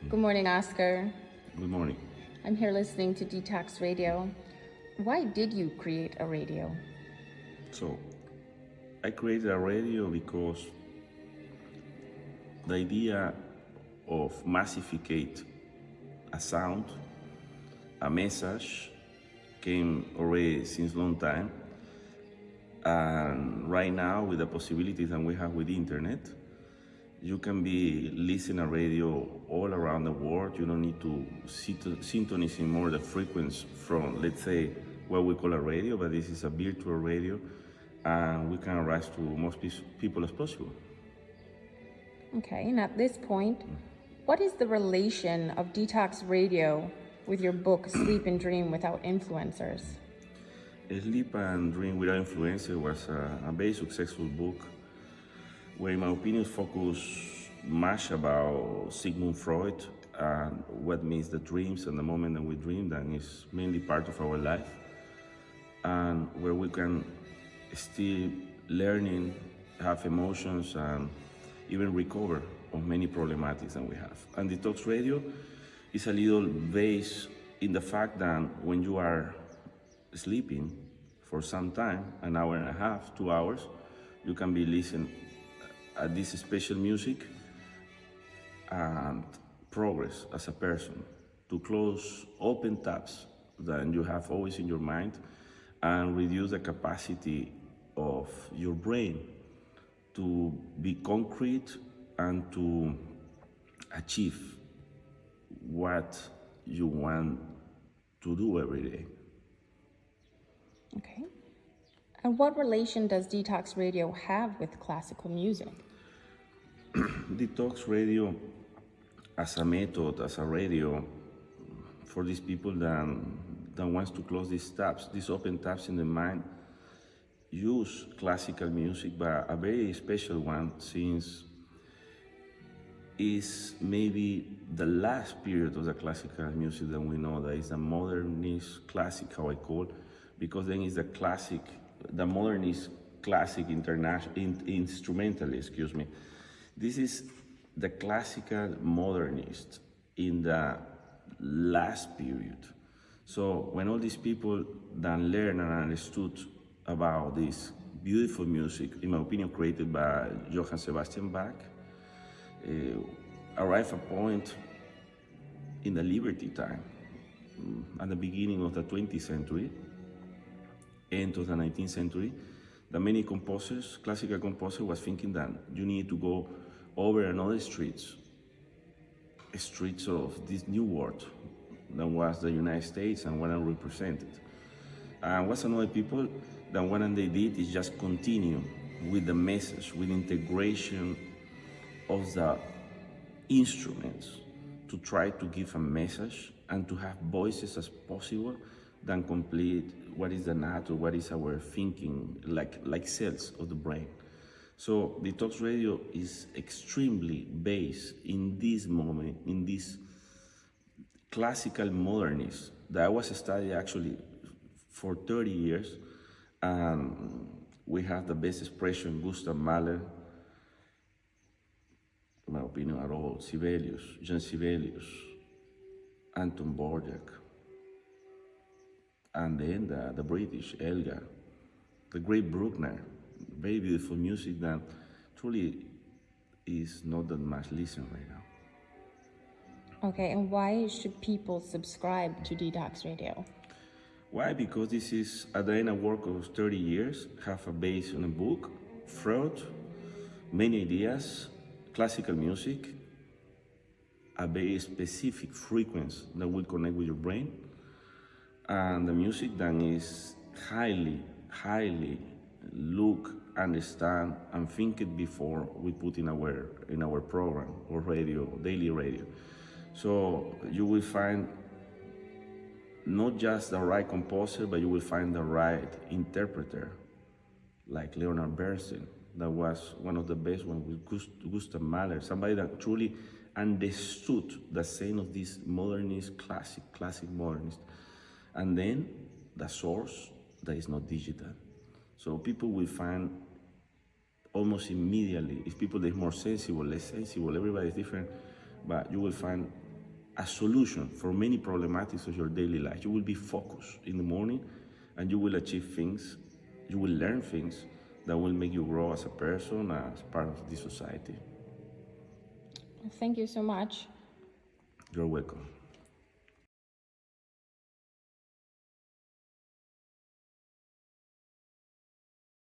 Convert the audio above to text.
Good morning, Oscar. Good morning. I'm here listening to Detox Radio. Why did you create a radio? So, I created a radio because the idea of massificate a sound, a message, came already since long time. And right now, with the possibilities that we have with the internet, you can be listening to radio all around the world. You don't need to synchronize more the frequency from, let's say, what we call a radio, but this is a virtual radio, and we can rise to most people as possible. Okay, and at this point, what is the relation of Detox Radio with your book, Sleep and Dream Without Influencers? Sleep and Dream Without Influencer was a very successful book where, in my opinion, focus much about Sigmund Freud and what means the dreams and the moment that we dream, that is mainly part of our life, and where we can still learning, have emotions, and even recover on many problematics that we have. And Detox Radio is a little based in the fact that when you are sleeping for some time, an hour and a half, 2 hours, you can be listening at this special music and progress as a person to close open tabs that you have always in your mind and reduce the capacity of your brain to be concrete and to achieve what you want to do every day. Okay. And what relation does Detox Radio have with classical music? Detox Radio as a method, as a radio, for these people that wants to close these tabs, these open tabs in the mind, use classical music, but a very special one, since is maybe the last period of the classical music that we know, that is the modernist classic, how I call, because then is the classic, the modernist classic instrumentalist, excuse me. This is the classical modernist in the last period. So when all these people that learn and understood about this beautiful music, in my opinion, created by Johann Sebastian Bach, arrive a point in the Liberty time, at the beginning of the 20th century, end of the 19th century, that many composers, classical composers, was thinking that you need to go over another streets of this new world that was the United States and what I represented. And what's another people that what they did is just continue with the message, with integration of the instruments to try to give a message and to have voices as possible than complete what is the natural, what is our thinking, like cells of the brain. So Detox Radio is extremely based in this moment, in this classical modernism that I was studying actually for 30 years. And we have the best expression, Gustav Mahler, in my opinion, at all, Sibelius, Jean Sibelius, Anton Dvorak, and then the British, Elgar, the great Bruckner, very beautiful music that truly is not that much listened right now. Okay, and why should people subscribe to Detox Radio? Why? Because this is, at the end, a work of 30 years, have a base on a book, Freud, many ideas, classical music, a very specific frequency that will connect with your brain, and the music that is highly look, understand, and think it before we put in our program or radio, daily radio. So you will find not just the right composer, but you will find the right interpreter, like Leonard Bernstein, that was one of the best ones with Gustav Mahler, somebody that truly understood the sense of this modernist, classic modernist. And then the source that is not digital. So people will find almost immediately, if people that are more sensible, less sensible, everybody is different, but you will find a solution for many problematics of your daily life. You will be focused in the morning, and you will achieve things, you will learn things that will make you grow as a person, as part of the society. Thank you so much. You're welcome.